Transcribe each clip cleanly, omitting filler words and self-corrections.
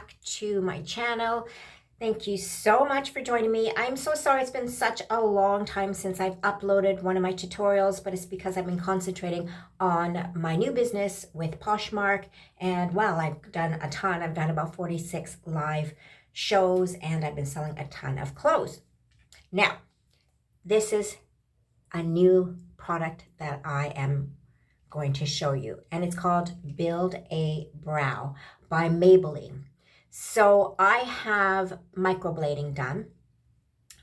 back to my channel. Thank you so much for joining me. I'm so sorry it's been such a long time since I've uploaded one of my tutorials, but it's because I've been concentrating on my new business with Poshmark. And well, I've done a ton. I've done about 46 live shows and I've been selling a ton of clothes. Now, this is a new product that I am going to show you, and it's called Build-A-Brow by Maybelline. So I have microblading done,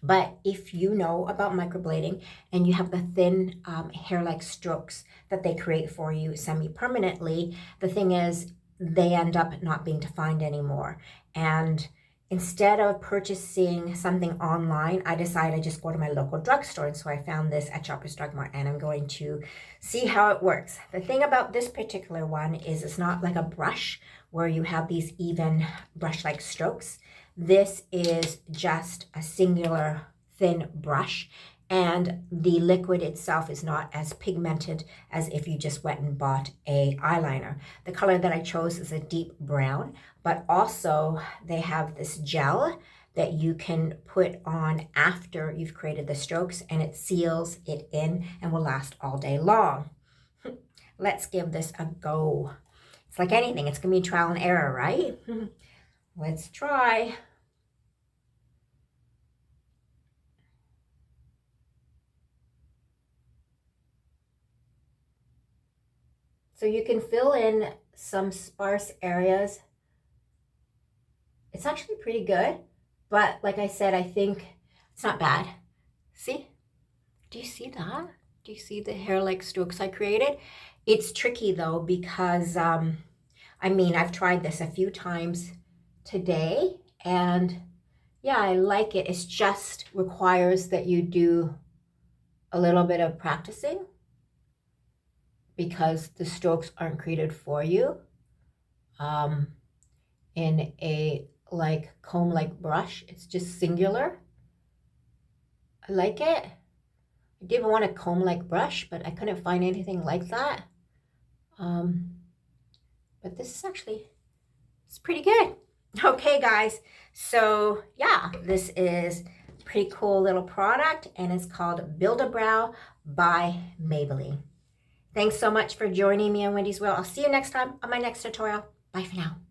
but if you know about microblading and you have the thin hair-like strokes that they create for you semi-permanently, the thing is they end up not being defined anymore. And instead of purchasing something online, I decided I just go to my local drugstore. And so I found this at Shoppers Drug Mart, and I'm going to see how it works. The thing about this particular one is it's not like a brush where you have these even brush-like strokes. This is just a singular thin brush, and the liquid itself is not as pigmented as if you just went and bought a eyeliner. The color that I chose is a deep brown, but also they have this gel that you can put on after you've created the strokes, and it seals it in and will last all day long. Let's give this a go. It's like anything, it's gonna be trial and error, right? Let's try. So you can fill in some sparse areas. It's actually pretty good, but like I said, I think it's not bad. See? Do you see that? Do you see the hair-like strokes I created? It's tricky though, because I mean, I've tried this a few times today, and yeah, I like it. It just requires that you do a little bit of practicing, because the strokes aren't created for you in a like comb-like brush. It's just singular. I like it. I did want a comb-like brush, but I couldn't find anything like that. But this is actually, it's pretty good. Okay, guys. So yeah, this is a pretty cool little product, and it's called Build-A-Brow by Maybelline. Thanks so much for joining me on Wendy's World. I'll see you next time on my next tutorial. Bye for now.